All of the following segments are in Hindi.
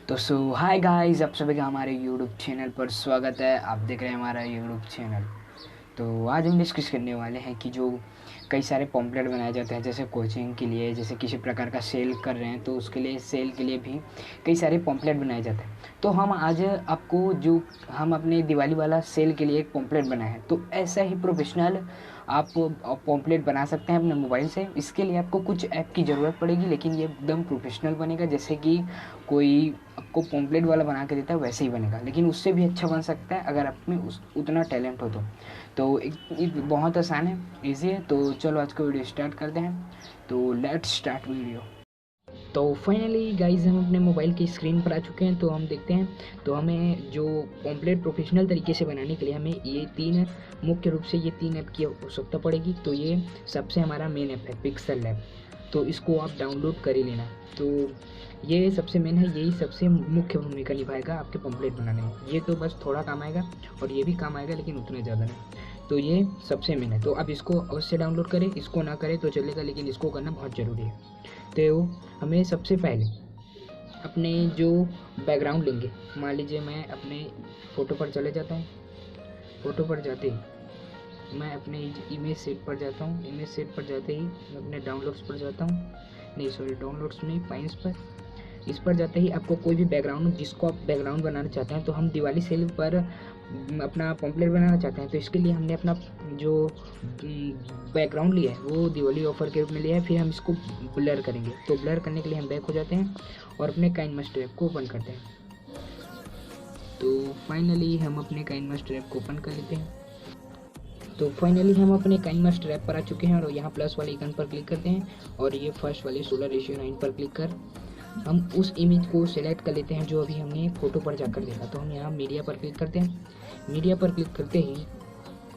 तो हाय गाइस, आप सभी का हमारे यूट्यूब चैनल पर स्वागत है। आप देख रहे हैं हमारा यूट्यूब चैनल। तो आज हम डिस्कस करने वाले हैं कि जो कई सारे पॉम्पलेट बनाए जाते हैं, जैसे कोचिंग के लिए, जैसे किसी प्रकार का सेल कर रहे हैं तो उसके लिए, सेल के लिए भी कई सारे पॉम्पलेट बनाए जाते हैं। तो हम आज आपको जो हम अपने दिवाली वाला सेल के लिए एक पॉम्पलेट बनाए हैं, तो ऐसा ही प्रोफेशनल आप पॉम्पलेट बना सकते हैं अपने मोबाइल से। इसके लिए आपको कुछ ऐप की ज़रूरत पड़ेगी, लेकिन ये एकदम प्रोफेशनल बनेगा। जैसे कि कोई आपको पॉम्पलेट वाला बना के देता है वैसे ही बनेगा, लेकिन उससे भी अच्छा बन सकता है अगर आप में उतना टैलेंट हो तो एक बहुत आसान है, इजी है। तो चलो आज का वीडियो स्टार्ट करते हैं। तो लेट्स स्टार्ट वीडियो। तो फाइनली गाइज हम अपने मोबाइल की स्क्रीन पर आ चुके हैं। तो हम देखते हैं, तो हमें जो पॉम्पलेट प्रोफेशनल तरीके से बनाने के लिए हमें ये तीन, मुख्य रूप से ये तीन ऐप की आवश्यकता पड़ेगी। तो ये सबसे हमारा मेन ऐप है पिक्सल लैब। तो इसको आप डाउनलोड कर ही लेना। तो ये सबसे मेन है, यही सबसे मुख्य भूमिका निभाएगा आपके पॉम्पलेट बनाने में। ये तो बस थोड़ा काम आएगा और ये भी काम आएगा, लेकिन उतने ज़्यादा नहीं। तो ये सबसे मेन है। तो अब इसको अवश्य डाउनलोड करें, इसको ना करें तो चलेगा, लेकिन इसको करना बहुत ज़रूरी है। तो हमें सबसे पहले अपने जो बैकग्राउंड लेंगे, मान लीजिए मैं अपने फ़ोटो पर चले जाता हूँ। फ़ोटो पर जाते ही मैं अपने इमेज सेट पर जाता हूँ। इमेज सेट पर जाते ही मैं अपने डाउनलोड्स पर जाता हूँ। नहीं सॉरी, डाउनलोड्स नहीं, फाइल्स पर। इस पर जाते ही आपको कोई भी बैकग्राउंड, जिसको आप बैकग्राउंड बनाना चाहते हैं, तो हम दिवाली सेल पर अपना पॉम्पलेट बनाना चाहते हैं, तो इसके लिए हमने अपना जो बैकग्राउंड लिया है वो दिवाली ऑफर के रूप में लिया है। फिर हम इसको ब्लर करेंगे। तो ब्लर करने के लिए हम बैक हो जाते हैं और अपने काइनमास्टर ऐप को ओपन करते हैं। तो फाइनली हम अपने काइनमास्टर ऐप को ओपन कर लेते हैं। तो फाइनली हम अपने काइनमास्टर ऐप पर आ चुके हैं और यहाँ प्लस वाले आइकन पर क्लिक करते हैं और ये फर्स्ट वाले 16:9 पर क्लिक कर हम उस इमेज को सिलेक्ट कर लेते हैं जो अभी हमने फ़ोटो पर जाकर देखा। तो हम यहाँ मीडिया पर क्लिक करते हैं। मीडिया पर क्लिक करते ही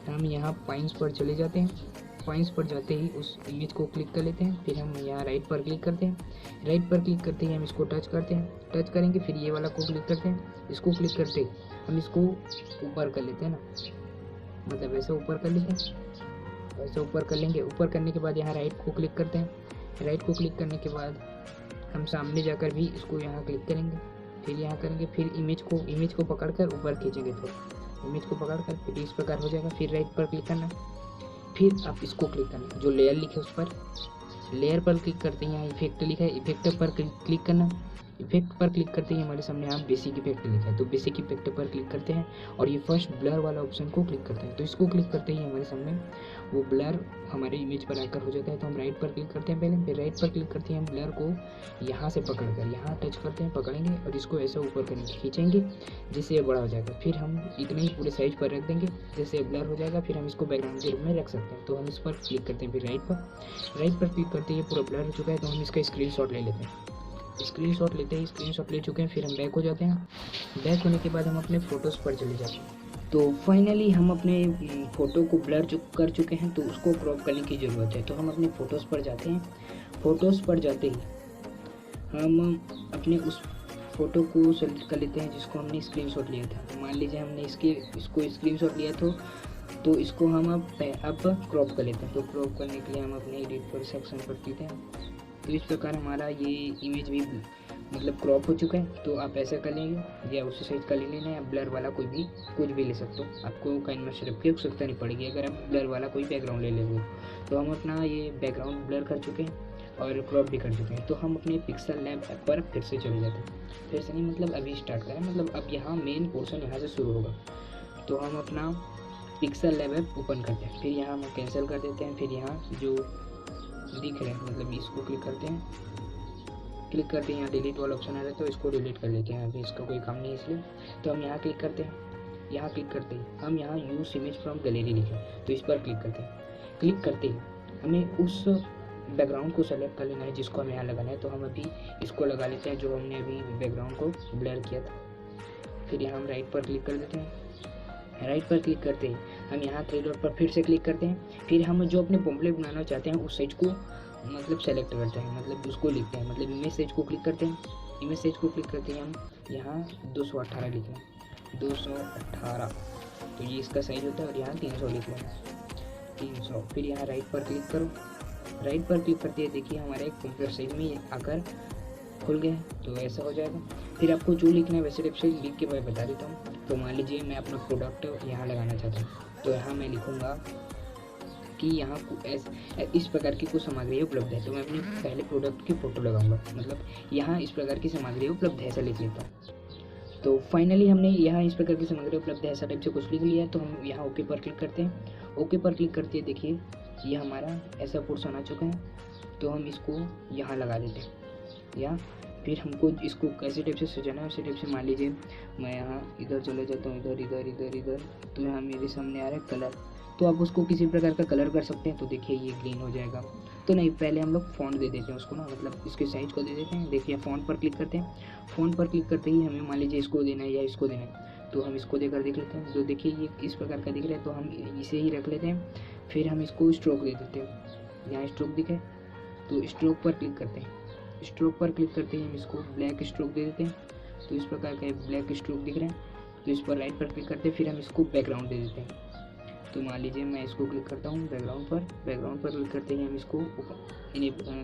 हम यहाँ पॉइंट्स पर चले जाते हैं। पॉइंट्स पर जाते ही उस इमेज को क्लिक कर लेते हैं। फिर हम यहाँ राइट पर क्लिक करते हैं। राइट पर क्लिक करते ही हम इसको टच करते हैं। टच करेंगे, फिर ये वाला को क्लिक करते हैं। इसको क्लिक करते ही हम इसको ऊपर कर लेते हैं ना, मतलब ऐसे ऊपर कर लेते हैं। ऐसे ऊपर कर लेंगे। ऊपर करने के बाद यहाँ राइट को क्लिक करते हैं। राइट को क्लिक करने के बाद हम सामने जाकर भी इसको यहाँ क्लिक करेंगे, फिर यहाँ करेंगे, फिर इमेज को पकड़कर ऊपर खींचेंगे। तो इमेज को पकड़कर फिर इस प्रकार हो जाएगा। फिर राइट पर क्लिक करना, फिर आप इसको क्लिक करना, जो लेयर लिखे उस पर, लेयर पर क्लिक करते हैं। यहाँ इफेक्ट लिखा है, इफेक्ट पर क्लिक करना। इफेक्ट पर क्लिक करते ही हमारे सामने यहाँ बेसिक इफेक्ट लिखा है, तो बेसिक इफेक्ट पर क्लिक करते हैं और ये फर्स्ट ब्लर वाला ऑप्शन को क्लिक करते हैं। तो इसको क्लिक करते ही हमारे सामने वो ब्लर हमारे इमेज पर आकर हो जाता है। तो हम राइट पर क्लिक करते हैं पहले, फिर राइट पर क्लिक करते हैं, हम ब्लर को यहाँ से पकड़कर यहाँ टच करते हैं, पकड़ेंगे और इसको ऐसे ऊपर करेंगे, खींचेंगे, जिससे ये बड़ा हो जाएगा। फिर हम इतने ही पूरे साइज पर रख देंगे, जैसे ब्लर हो जाएगा। फिर हम इसको बैकग्राउंड के रूप में रख सकते हैं। तो हम इस पर क्लिक करते हैं, फिर राइट पर क्लिक करते ही पूरा ब्लर हो चुका है। तो हम इसका स्क्रीनशॉट ले लेते हैं। स्क्रीनशॉट लेते ही स्क्रीनशॉट ले चुके हैं, फिर हम बैक हो जाते हैं। बैक होने के बाद हम अपने फ़ोटोज़ पर चले जाते हैं। तो फाइनली हम अपने फ़ोटो को ब्लर कर चुके हैं, तो उसको क्रॉप करने की ज़रूरत है। तो हम अपने फ़ोटोज़ पर जाते हैं। फ़ोटोज़ पर जाते ही हम अपने उस फ़ोटो को सेलेक्ट कर लेते हैं जिसको हमने स्क्रीनशॉट लिया था। मान लीजिए हमने इसको स्क्रीनशॉट लिया तो इसको हम अब क्रॉप कर लेते हैं। तो क्रॉप करने के लिए हम अपने एडिट पर सेक्शन पर क्लिक हैं। तो इस प्रकार हमारा ये इमेज भी मतलब क्रॉप हो चुका है। तो आप ऐसा कर लेंगे या उसी साइज का ले लेना है। आप ब्लर वाला कोई भी कुछ भी ले सकते हो, आपको काइनमास्टर ऐप की आवश्यकता नहीं पड़ेगी अगर आप ब्लर वाला कोई बैकग्राउंड ले लेंगे। तो हम अपना ये बैकग्राउंड ब्लर कर चुके हैं और क्रॉप भी कर चुके हैं। तो हम अपने पिक्सल लैब ऐप पर फिर से चले जाते हैं। फिर से नहीं, मतलब अभी स्टार्ट करें, मतलब अब यहाँ मेन पोर्शन यहाँ से शुरू होगा। तो हम अपना पिक्सल लैब ऐप ओपन करते हैं, फिर यहाँ हम कैंसिल कर देते हैं। फिर यहाँ जो दिख रहे हैं, मतलब इसको क्लिक करते हैं। क्लिक करते हैं, यहाँ डिलीट वाला ऑप्शन आ रहा है, तो इसको डिलीट कर लेते हैं, अभी इसका कोई काम नहीं है इसलिए। तो हम यहाँ क्लिक करते हैं। यहाँ क्लिक करते ही हम यहाँ यूज़ इमेज फ्रॉम गैलरी लिखें, तो इस पर क्लिक करते हैं। क्लिक करते ही हमें उस बैकग्राउंड को सेलेक्ट कर लेना है जिसको हमें यहाँ लगाना है। तो हम अभी इसको लगा लेते हैं जो हमने अभी बैकग्राउंड को ब्लर किया था। फिर यहाँ हम राइट पर क्लिक कर देते हैं। राइट पर क्लिक करते हैं, हम यहाँ थ्री डॉट पर फिर से क्लिक करते हैं। फिर हम जो अपने पॉम्पलेट बनाना चाहते हैं उस साइज को मतलब सेलेक्ट करते हैं, मतलब उसको लिखते हैं, मतलब इमेज साइज को क्लिक करते हैं। इमेज साइज को क्लिक करते हैं, हम यहाँ 218 लिख लें, 218। तो ये इसका साइज होता है और यहाँ 300 लिख लें, 300। फिर यहाँ राइट पर क्लिक करो। राइट पर क्लिक करते हैं, देखिए हमारे एक पॉम्पलेट साइज में आकर खुल गया है, तो ऐसा हो जाएगा। फिर आपको जो लिखना है वैसे टाइप से लिख के मैं बता देता हूँ। तो मान लीजिए मैं अपना प्रोडक्ट यहाँ लगाना चाहता हूँ, तो यहाँ मैं लिखूँगा कि यहाँ इस प्रकार की कुछ सामग्री उपलब्ध है। तो मैं अपने पहले प्रोडक्ट की फ़ोटो लगाऊंगा, मतलब यहाँ इस प्रकार की सामग्री उपलब्ध है ऐसा लिख लेता हूँ। तो फाइनली हमने यहाँ इस प्रकार की सामग्री उपलब्ध है ऐसा टाइप से कुछ लिख लिया है। तो हम यहाँ ओके पर क्लिक करते हैं। ओके पर क्लिक करते हैं, देखिए ये हमारा ऐसा पोर्शन आ चुका है। तो हम इसको यहाँ लगा देते हैं, या फिर हमको इसको कैसे टाइप से सजाना है उसी टाइप से। मान लीजिए मैं यहाँ इधर चले जाता हूँ, इधर इधर इधर इधर, तो यहाँ मेरे सामने आ रहा है कलर। तो आप उसको किसी प्रकार का कलर कर सकते हैं। तो देखिए ये ग्रीन हो जाएगा। तो नहीं, पहले हम लोग फ़ॉन्ट दे देते हैं उसको ना, मतलब इसके साइज़ को दे देते हैं। देखिए फ़ॉन्ट पर क्लिक करते हैं। फ़ॉन्ट पर क्लिक करते ही हमें मान लीजिए इसको देना है या इसको देना है, तो हम इसको देकर देख लेते हैं। तो देखिए ये इस प्रकार का दिख रहा है, तो हम इसे ही रख लेते हैं। फिर हम इसको स्ट्रोक दे देते हैं, यहाँ स्ट्रोक दिखे तो स्ट्रोक पर क्लिक करते हैं। स्ट्रोक पर क्लिक करते ही हम इसको ब्लैक स्ट्रोक दे देते हैं। तो इस प्रकार का ब्लैक स्ट्रोक दिख रहा है, तो इस पर राइट पर क्लिक करते हैं। फिर हम इसको बैकग्राउंड दे देते हैं। तो मान लीजिए मैं इसको क्लिक करता हूँ बैकग्राउंड पर क्लिक करते ही हम इसको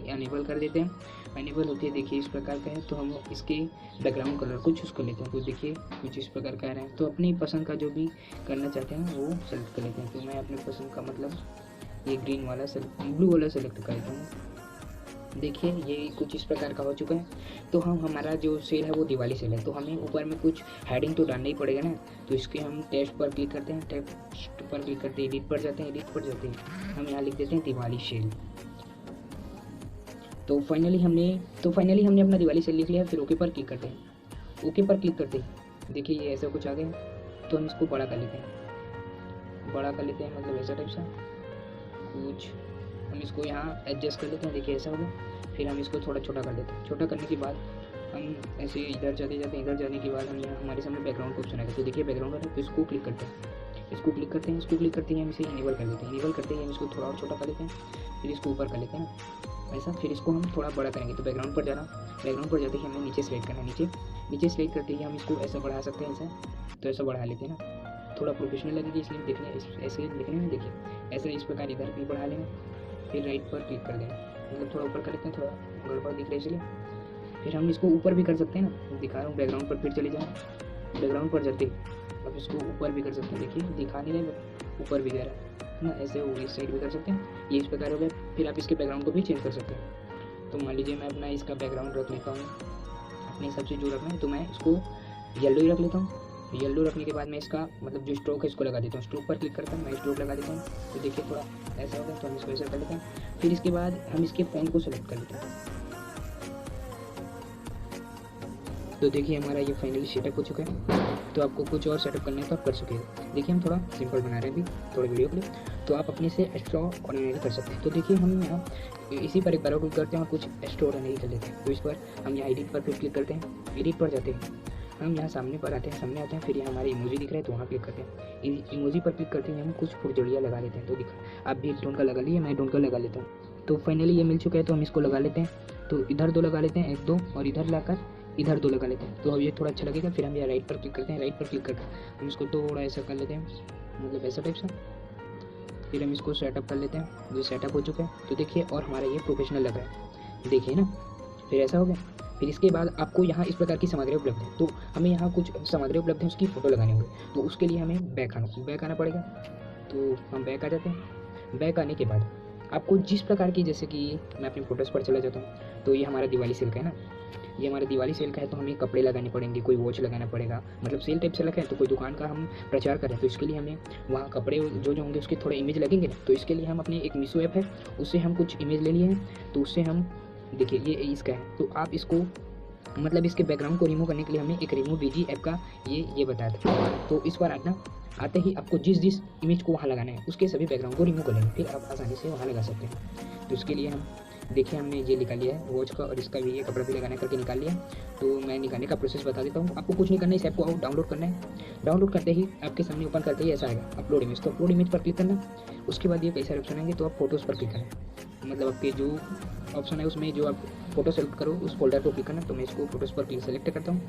अनेबल कर देते हैं। अनेबल होती है, देखिए इस प्रकार का है। तो हम इसके बैकग्राउंड कलर को चूज़ कर लेते हैं। तो देखिए कुछ इस प्रकार का आ रहा है। तो अपनी पसंद का जो भी करना चाहते हैं वो सेलेक्ट कर लेते हैं। तो मैं अपने पसंद का मतलब ये ग्रीन वाला ब्लू वाला सेलेक्ट कर लेता हूँ। देखिए ये कुछ इस प्रकार का हो चुका है। तो हम हमारा जो सेल है वो दिवाली सेल है, तो हमें ऊपर में कुछ हेडिंग तो डालना ही पड़ेगा ना। तो इसके हम टेक्स्ट पर क्लिक करते हैं, टेक्स्ट पर क्लिक करते हैं, एडिट पर जाते हैं, एडिट पर जाते हैं हम यहाँ लिख देते हैं दिवाली सेल। तो फाइनली हमने अपना दिवाली सेल लिख लिया। फिर ओके पर क्लिक करते हैं। ओके पर क्लिक करते हैं, देखिए ये ऐसा कुछ आ गया। तो हम इसको बड़ा कर लेते हैं, मतलब ऐसा टाइप सा कुछ हम इसको यहाँ एडजस्ट कर लेते हैं। देखिए ऐसा होगा। फिर हम इसको थोड़ा छोटा कर देते हैं। छोटा करने के बाद हम ऐसे इधर जाते हैं। इधर जाने के बाद हम यहाँ हमारे सामने बैकग्राउंड का ऑप्शन आएगा। तो देखिए बैकग्राउंड है, तो इसको क्लिक करते हैं। इसको क्लिक करते हैं हम इसे इनेबल कर देते हैं। इनेबल करते ही हम इसको थोड़ा और छोटा कर लेते हैं। फिर इसको ऊपर कर लेते हैं ऐसा। फिर इसको हम थोड़ा बड़ा करेंगे। तो बैकग्राउंड पर जाना, बैकग्राउंड पर जाते ही हमें नीचे सेलेक्ट करना है। नीचे सेलेक्ट करते ही हम इसको ऐसा बढ़ा सकते हैं ऐसा। तो ऐसा बढ़ा लेते हैं ना, थोड़ा प्रोफेशनल लगेगी इसलिए देखने ऐसे लिखने में। देखिए ऐसे इस प्रकार इधर भी बढ़ा लेंगे। फिर राइट पर क्लिक कर देंगे, मतलब थोड़ा ऊपर कर लेते हैं, थोड़ा गड़बड़ दिख रहा है इसलिए। फिर हम इसको ऊपर भी कर सकते हैं ना, दिखा रहा हूँ बैकग्राउंड पर। फिर चले जाएँ बैकग्राउंड पर जाते अब इसको ऊपर भी कर सकते हैं। देखिए दिखा नहीं रहे, ऊपर भी गया है ना, ऐसे वो इस साइड भी कर सकते हैं। ये इस प्रकार हो गया। फिर आप इसके बैकग्राउंड को भी चेंज कर सकते हैं। तो मान लीजिए मैं अपना इसका बैकग्राउंड रख लेता हूँ अपने हिसाब से जो रखना है। तो मैं इसको येलो ही रख लेता हूँ। येलो रखने के बाद मैं इसका मतलब जो स्ट्रोक है इसको लगा देता हूँ। स्ट्रोक पर क्लिक करता हूँ, मैं स्ट्रोक लगा देता हूँ। तो देखिए थोड़ा ऐसा होगा, तो हम इसको ऐसा कर लेते हैं। फिर इसके बाद हम इसके फ़ॉन्ट को सेलेक्ट कर लेते हैं। तो देखिए हमारा ये फाइनली सेटअप हो चुका है। तो आपको कुछ और सेटअप करना है तो आप कर सकते हैं। देखिए हम थोड़ा सिंपल बना रहे हैं अभी थोड़े वीडियो के लिए, तो आप अपने से एक्स्ट्रा ऑर्डिनरी कर सकते हैं। तो देखिए हम यहाँ इसी पर एक बार क्लिक करते हैं और कुछ एक्स्ट्रा ऑर्डिनरी कर लेते हैं। तो इस पर हम यहाँ एडिट पर फिर क्लिक करते हैं। एडिट पर जाते हैं, हम यहाँ सामने पर आते हैं, सामने आते हैं। फिर यहाँ हमारे इमोजी दिख रहा है तो वहाँ क्लिक करते हैं। इमोजी पर क्लिक करते हैं हम कुछ फुलझड़ियाँ लगा लेते हैं। तो दिखा आप भी टोन का लगा लिए, मैं टोन का लगा लेता हूँ। तो फाइनली ये मिल चुका है, तो हम इसको लगा लेते हैं। तो इधर 2 लगा लेते हैं, 1 2, और इधर लाकर इधर 2 लगा लेते हैं। तो अब ये थोड़ा अच्छा लगेगा। फिर हम यहाँ राइट पर क्लिक करते हैं। राइट पर क्लिक करके हम इसको थोड़ा ऐसा कर लेते हैं, मतलब ऐसा टाइप से। फिर हम इसको सेटअप कर लेते हैं। जो सेटअप हो चुका है, तो देखिए और हमारा ये प्रोफेशनल लग रहा है, देखिए ना। फिर ऐसा हो गया। फिर इसके बाद आपको यहाँ इस प्रकार की सामग्री उपलब्ध है। तो हमें यहाँ कुछ सामग्री उपलब्ध है, उसकी फ़ोटो लगानी होगी। तो उसके लिए हमें बैक आना पड़ेगा। तो हम बैक आ जाते हैं। बैक आने के बाद आपको जिस प्रकार की, जैसे कि मैं अपनी फ़ोटोज़ पर चला जाता हूँ। तो ये हमारा दिवाली सेल का है ना, ये हमारा दिवाली सेल का है। तो हमें कपड़े लगाने पड़ेंगे, कोई वॉच लगाना पड़ेगा, मतलब सेल टाइप से लगा है। तो कोई दुकान का हम प्रचार करें तो इसके लिए हमें वहाँ कपड़े जो होंगे उसके थोड़े इमेज लगेंगे ना। तो इसके लिए हम अपने एक मीशो ऐप है उससे हम कुछ इमेज ले लिए हैं। तो उससे हम देखिए ये इसका है। तो आप इसको मतलब इसके बैकग्राउंड को रिमूव करने के लिए हमें एक रिमूव बीजी ऐप का ये बताया था। तो इस बार आते ही आपको जिस इमेज को वहाँ लगाना है उसके सभी बैकग्राउंड को रिमूव कर लेंगे, फिर आप आसानी से वहाँ लगा सकते हैं। तो उसके लिए हम देखिए हमने ये निकाल लिया है वॉच का, और इसका भी ये कपड़ा भी लगाना करके निकाल लिया। तो मैं निकालने का प्रोसेस बता देता हूँ। आपको कुछ नहीं करना है, इस ऐप को डाउनलोड करना है। डाउनलोड करते ही आपके सामने ओपन करते ही ऐसा आएगा अपलोड इमेज। तो अपलोड इमेज पर क्लिक करना। उसके बाद ये कई सारे ऑप्शन आएंगे, तो आप फोटोज़ पर क्लिक करना, मतलब आपके जो ऑप्शन है उसमें जो आप फोटो सेलेक्ट करो उस फोल्डर को क्लिक करना। तो मैं इसको फोटोज़ पर क्लिक सेलेक्ट करता हूँ।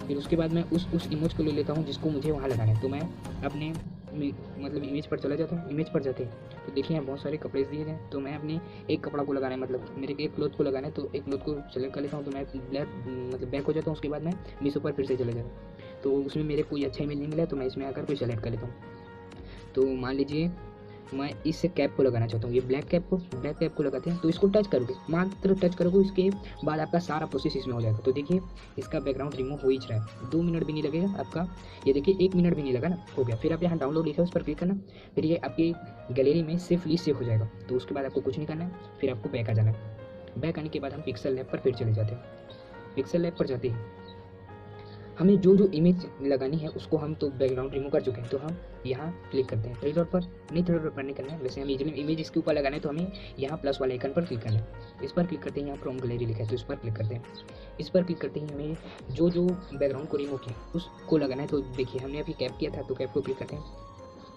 फिर उसके बाद मैं उस इमेज को ले लेता हूँ जिसको मुझे वहाँ लगाना है। तो मैं अपने मतलब इमेज पर चला जाता हूँ, इमेज पर जाते हैं तो देखिए यहाँ बहुत सारे कपड़े दिए गए, तो मैं अपने एक कपड़ा को लगाना है, मतलब मेरे एक क्लोथ को लगाना है, तो एक क्लोथ को सेलेक्ट कर लेता हूँ, तो मैं मतलब बैक हो जाता हूँ। उसके बाद मैं मीशो पर फिर से चले जाता हूँ, तो उसमें मेरे कोई अच्छा इमेज नहीं मिला, तो मैं इसमें आकर कोई सेलेक्ट कर लेता हूँ। तो मान लीजिए मैं इस कैप को लगाना चाहता हूँ, ये ब्लैक कैप को लगाते हैं, तो इसको टच करोगे, मात्र टच करोगे, उसके बाद आपका सारा प्रोसेस इसमें हो जाएगा। तो देखिए इसका बैकग्राउंड रिमूव हो ही रहा है, 2 मिनट भी नहीं लगेगा आपका, ये देखिए 1 मिनट भी नहीं लगा ना, हो गया। फिर आप यहाँ डाउनलोड लिखा है, उस पर क्लिक करना, फिर ये आपकी गैलरी में सेफली सेव हो जाएगा। तो उसके बाद आपको कुछ नहीं करना है, फिर आपको बैक आ जाना है। बैक आने के बाद हम पिक्सल लैब पर फिर चले जाते हैं। पिक्सल लैब पर जाते हैं, हमें जो जो इमेज लगानी है उसको हम तो बैकग्राउंड रिमूव कर चुके हैं, तो हम यहाँ क्लिक करते हैं थ्री डॉट पर, नहीं थ्री डॉट पर नहीं करना है, वैसे हम इमेज इसके ऊपर लगाना है, तो हमें यहाँ प्लस वाले आइकन पर क्लिक करना है। इस पर क्लिक करते हैं, यहाँ फ्रॉम गैलरी लिखा है, तो इस पर क्लिक करते हैं। इस पर क्लिक करते ही हमें जो जो बैकग्राउंड को रिमूव किया उसको लगाना है। तो देखिए हमने अभी कैप किया था, तो कैप को क्लिक करते हैं,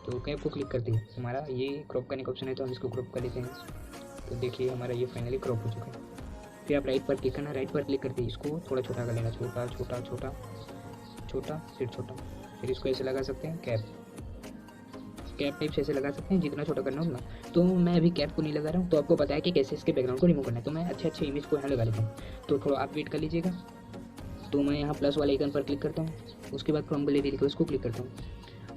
तो कैप को क्लिक करते हैं हमारा ये क्रॉप करने का ऑप्शन है, तो हम इसको क्रॉप कर लेते हैं। तो देखिए हमारा ये फाइनली क्रॉप हो चुका है। फिर आप राइट पर क्लिक करना, राइट पर क्लिक करते ही इसको थोड़ा छोटा कर लेना, छोटा छोटा छोटा छोटा फिर छोटा, फिर इसको ऐसे लगा सकते हैं, कैप टाइप से ऐसे लगा सकते हैं, जितना छोटा करना उतना। तो मैं अभी कैप को नहीं लगा रहा हूँ, तो आपको पता है कि कैसे इसके बैकग्राउंड को रिमूव करना है, तो मैं अच्छे इमेज को यहाँ लगा लेता हूँ। तो थोड़ा आप वेट कर लीजिएगा। तो मैं यहाँ प्लस वाले आइकन पर क्लिक करता हूँ, उसके बाद फ्रॉम गैलरी लिखा है उसको क्लिक करता हूँ।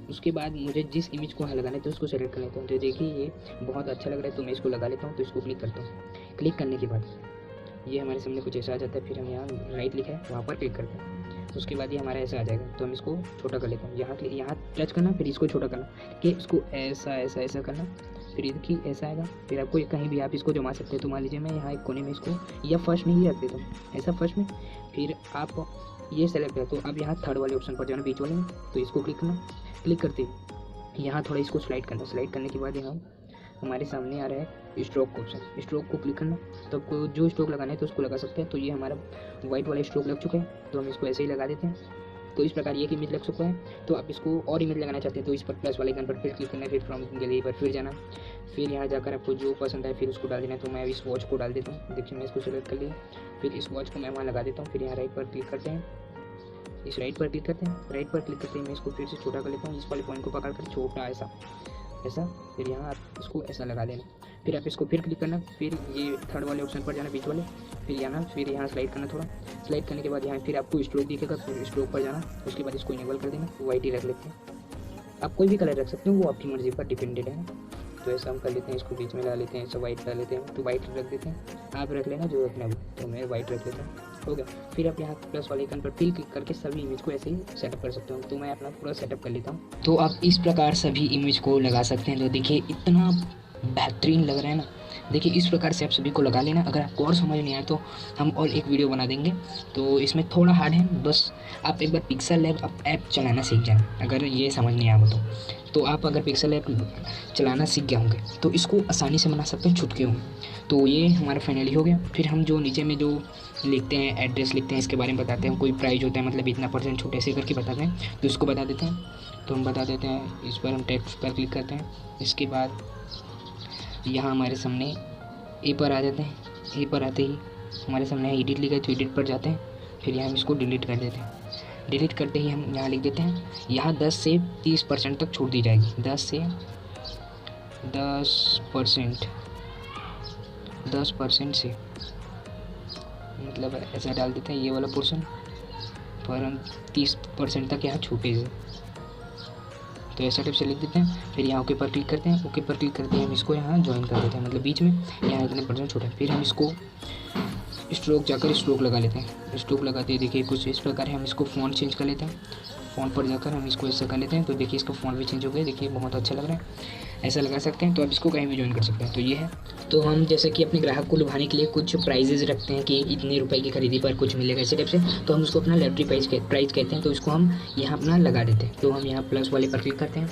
उसके बाद मुझे जिस इमेज को यहाँ लगाना है तो उसको सेलेक्ट कर लेता हूँ। तो देखिए ये बहुत अच्छा लग रहा है, तो मैं इसको लगा लेता हूँ, तो इसको क्लिक करता हूँ। क्लिक करने के बाद ये हमारे सामने कुछ ऐसा आ जाता है, फिर हम यहाँ राइट लिखा है वहाँ पर क्लिक करते हैं। उसके बाद ये हमारा ऐसा आ जाएगा, तो हम इसको छोटा कर लेते हैं। यहाँ टच करना, फिर इसको छोटा करना, कि इसको ऐसा ऐसा ऐसा करना, फिर ये देखिए ऐसा आएगा। फिर आपको कहीं भी आप इसको जमा सकते हैं। तो मान लीजिए मैं यहाँ एक कोने में इसको या फर्स्ट में ही रख देता हूँ, ऐसा फर्स्ट में। फिर आप ये सेलेक्ट करें, तो अब यहाँ थर्ड वाले ऑप्शन पर जाना, बीच वाले में, तो इसको क्लिक करना। क्लिक करते यहाँ थोड़ा इसको स्लाइड करना, स्लाइड करने के बाद यहाँ हमारे सामने आ रहा है स्ट्रोक का ऑप्शन, स्ट्रोक को क्लिक करना। तो आपको जो स्ट्रोक लगाना है तो उसको लगा सकते हैं। तो ये हमारा वाइट वाला स्ट्रोक लग चुका है, तो हम इसको ऐसे ही लगा देते हैं। तो इस प्रकार ये एक इमेज लग चुका है। तो आप इसको और इमेज लगाना चाहते हैं तो इस पर प्लस वाले आइकन पर फिर क्लिक करना है, फिर फ्रॉम गैलरी पर फिर जाना, फिर यहाँ जाकर आपको जो पसंद है फिर उसको डाल देना है। तो मैं इस वॉच को डाल देता हूँ, देखिए मैं इसको सेलेक्ट कर लिया, फिर इस वॉच को मैं वहाँ लगा देता हूँ। फिर यहाँ राइट पर क्लिक करते हैं, इस राइट पर क्लिक करते हैं, राइट पर क्लिक करते हैं मैं इसको फिर से छोटा कर लेता हूँ, इस वाले पॉइंट को पकड़ कर छोटा ऐसा ऐसा, फिर यहाँ आप इसको ऐसा लगा देना। फिर आप इसको फिर क्लिक करना, फिर ये थर्ड वाले ऑप्शन पर जाना, बीच वाले, फिर जाना, फिर यहाँ स्लाइड करना थोड़ा, स्लाइड करने के बाद यहाँ फिर आपको स्ट्रोक दिखेगा, फिर स्ट्रोक पर जाना। उसके बाद इसको इनेबल कर देना, वाइट ही रख लेते हैं। आप कोई भी कलर रख सकते हो, वो आपकी मर्जी पर डिपेंडेड है। तो ऐसा हम कर लेते हैं, इसको बीच में ला लेते हैं, ऐसा वाइट ला लेते हैं, तो वाइट रख देते हैं। आप रख लेना जो रखना है, तो मैं वाइट रख लेता हूँ, हो गया। फिर आप यहाँ प्लस वाले आइकन पर फिर क्लिक करके सभी इमेज को ऐसे ही सेटअप कर सकते हो। तो मैं अपना पूरा सेटअप कर लेता हूँ। तो आप इस प्रकार सभी इमेज को लगा सकते हैं। तो देखिए इतना बेहतरीन लग रहा है ना, देखिए इस प्रकार से आप सभी को लगा लेना। अगर आपको और समझ नहीं आया तो हम और एक वीडियो बना देंगे, तो इसमें थोड़ा हार्ड है, बस आप एक बार पिक्सल लैब ऐप चलाना सीख जाना। अगर ये समझ नहीं आया तो आप अगर पिक्सल लैब चलाना सीख गए होंगे तो इसको आसानी से बना सकते हैं छुटके में। तो ये हमारा फाइनली हो गया। फिर हम जो नीचे में जो लिखते हैं, एड्रेस लिखते हैं, इसके बारे में बताते हैं, कोई प्राइस होता है मतलब इतना % छूट ऐसे करके बताते हैं, तो इसको बता देते हैं। तो हम बता देते हैं, इस पर हम टेक्स्ट पर क्लिक करते हैं। इसके बाद यहाँ हमारे सामने ए पर आ जाते हैं। ए पर आते ही हमारे सामने एडिट लिखा है, तो एडिट पर जाते हैं। फिर यहाँ हम इसको डिलीट कर देते हैं। डिलीट करते ही हम यहाँ लिख देते हैं, यहाँ 10 से 30% तक छूट दी जाएगी। 10% से मतलब ऐसा डाल देते हैं, ये वाला पोर्शन पर हम 30% तक यहाँ छूटेगी, तो ऐसा टाइप से लिख देते हैं। फिर यहाँ ओके पर क्लिक करते हैं। ओके पर क्लिक करते हैं हम इसको यहाँ ज्वाइन कर देते हैं, मतलब बीच में यहाँ इतने % छूटा है। फिर हम इसको स्ट्रोक जाकर स्ट्रोक लगा लेते हैं। स्ट्रोक लगाते हैं, देखिए कुछ इस प्रकार है। हम इसको फ़ॉन्ट चेंज कर लेते हैं, फ़ॉन्ट पर जाकर हम इसको ऐसा कर लेते हैं। तो देखिए इसका फ़ॉन्ट भी चेंज हो गया, देखिए बहुत अच्छा लग रहा है। ऐसा लगा सकते हैं, तो आप इसको कहीं भी ज्वाइन कर सकते हैं। तो ये है। तो हम जैसे कि अपने ग्राहक को लुभाने के लिए कुछ प्राइजेज रखते हैं कि इतने रुपए की खरीदी पर कुछ मिलेगा, ऐसे टाइप से, तो हम उसको अपना लॉटरी प्राइस कहते हैं। तो इसको हम यहाँ अपना लगा देते हैं। तो हम यहाँ प्लस वाले पर क्लिक करते हैं।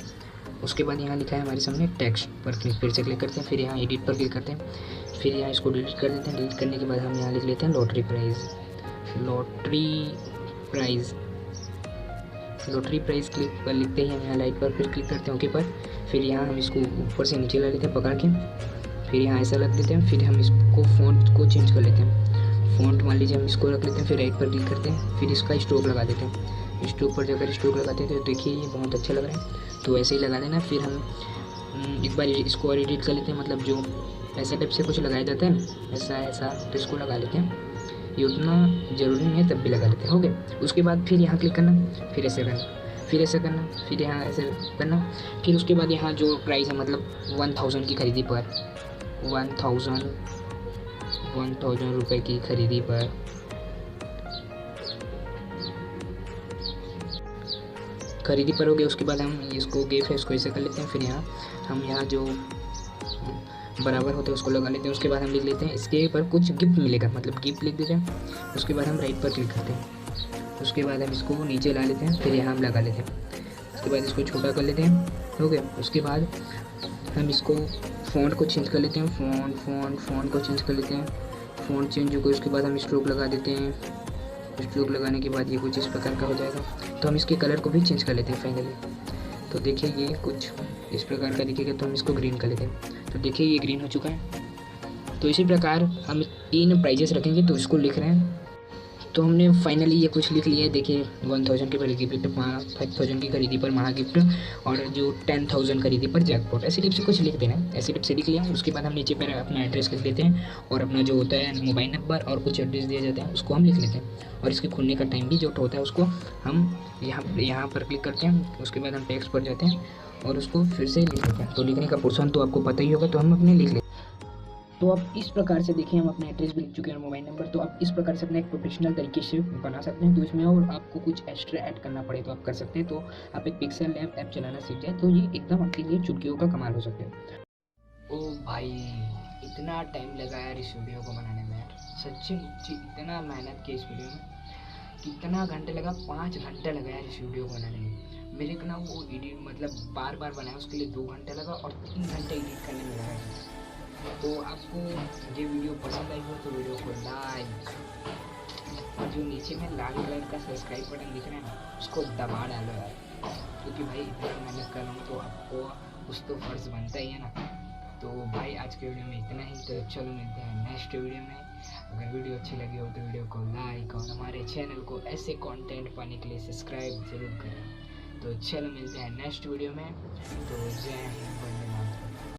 उसके बाद यहाँ लिखा है हमारे सामने टेक्स्ट पर फिर से क्लिक करते हैं। फिर यहाँ एडिट पर क्लिक करते हैं। फिर यहाँ इसको डिलीट कर देते हैं। डिलीट करने के बाद हम यहाँ लिख लेते हैं लॉटरी प्राइस क्लिक पर लिखते ही हम यहाँ लाइट पर फिर क्लिक करते हैं, ओके पर। फिर यहाँ हम इसको ऊपर से नीचे ला लेते हैं पकड़ के, फिर यहाँ ऐसा रख देते हैं। फिर हम इसको फ़ॉन्ट को चेंज कर लेते हैं। फ़ॉन्ट मान लीजिए हम इसको रख लेते हैं। फिर राइट पर क्लिक करते हैं, फिर इसका स्ट्रोक लगा देते हैं। स्ट्रोक पर जाकर स्ट्रोक लगाते हैं तो देखिए ये बहुत अच्छा लग रहा है। तो ऐसे ही लगा लेना। फिर हम एक बार इसको और एडिट कर लेते हैं, मतलब जो ऐसा टाइप से कुछ लगाया जाता है ना, ऐसा ऐसा, तो इसको लगा लेते हैं। ये उतना ज़रूरी नहीं है, तब भी लगा लेते हैं। हो गया। उसके बाद फिर यहाँ क्लिक करना, फिर ऐसे करना, फिर ऐसे करना, फिर यहाँ ऐसे करना। फिर उसके बाद यहाँ जो प्राइस है, मतलब 1000 की खरीदी पर 1000 रुपये की खरीदी पर हो गया। उसके बाद हम इसको गेप है इसको ऐसे कर लेते हैं। फिर हम यहाँ जो बराबर होता है उसको लगा लेते हैं। उसके बाद हम लिख लेते हैं इसके ऊपर कुछ गिफ्ट मिलेगा, मतलब गिफ्ट लिख देते हैं। उसके बाद हम राइट पर क्लिक करते हैं। उसके बाद हम इसको नीचे ला लेते हैं, फिर यहाँ हम लगा लेते हैं। उसके बाद इसको छोटा कर लेते हैं। हो गया। उसके बाद हम इसको फ़ॉन्ट को चेंज कर लेते हैं। फ़ॉन्ट को चेंज कर लेते हैं। फ़ॉन्ट चेंज हो गया। उसके बाद हम स्ट्रोक लगा देते हैं। स्ट्रोक लगाने के बाद ये कुछ इस प्रकार का हो जाएगा। तो हम इसके कलर को भी चेंज कर लेते हैं फाइनली। तो देखिए ये कुछ इस प्रकार का दिखेगा। तो हम इसको ग्रीन कर लेते हैं। तो देखिए ये ग्रीन हो चुका है। तो इसी प्रकार हम 3 प्राइजेस रखेंगे। तो इसको लिख रहे हैं। तो हमने फाइनली ये कुछ लिख लिया है। देखिए 1000 की खरीदी पर 5000 की खरीदी पर महा गिफ्ट, और जो 10000 खरीदी पर जैकपॉट, ऐसी टिप से कुछ लिख देना है। ऐसी टिप से लिख लिया। उसके बाद हम नीचे पर अपना एड्रेस लिख देते हैं, और अपना जो होता है मोबाइल नंबर और कुछ एड्रेस दिए जाते हैं उसको हम लिख लेते हैं। और इसके खुलने का टाइम भी जो होता है उसको हम यहाँ पर क्लिक करते हैं। उसके बाद हम टेक्स्ट पर जाते हैं और उसको फिर से लिख लेते हैं। तो लिखने का पोर्शन तो आपको पता ही होगा, तो हम अपने लिख लेते हैं। तो आप इस प्रकार से देखिए हम अपना एड्रेस भी लिख चुके हैं, मोबाइल नंबर। तो आप इस प्रकार से अपना एक प्रोफेशनल तरीके से बना सकते हैं। तो इसमें और आपको कुछ एक्स्ट्रा ऐड करना पड़े तो आप कर सकते हैं। तो आप एक पिक्सल लैब ऐप चलाना सीख जाए तो ये एकदम आपके लिए चुटकियों का कमाल हो सकता है। ओ भाई, इतना टाइम लगा यार इस वीडियो को बनाने में यार, सच्ची इतना मेहनत की इस वीडियो में। कितना घंटे लगा? 5 घंटे लगा यार इस वीडियो को बनाने में। मेरे को ना वो एडिट मतलब बार बार बनाया उसके लिए 2 घंटे लगा, और 3 घंटे एडिट करने में लगा। तो आपको ये वीडियो पसंद आई हो तो वीडियो को लाइक, और जो नीचे में लाल कलर का सब्सक्राइब बटन दिख रहा है ना उसको दबा डालो यार, क्योंकि भाई इतना मेहनत कर रहा हूँ तो आपको कुछ तो फर्ज बनता ही है ना। तो भाई आज के वीडियो में इतना ही। तो चलो मिलते हैं नेक्स्ट वीडियो में। अगर वीडियो अच्छी लगी हो तो वीडियो को लाइक, और हमारे चैनल को ऐसे कंटेंट पाने के लिए सब्सक्राइब जरूर करें। तो चलो मिलते हैं नेक्स्ट वीडियो में। तो जय हिंद, वंदे मातरम।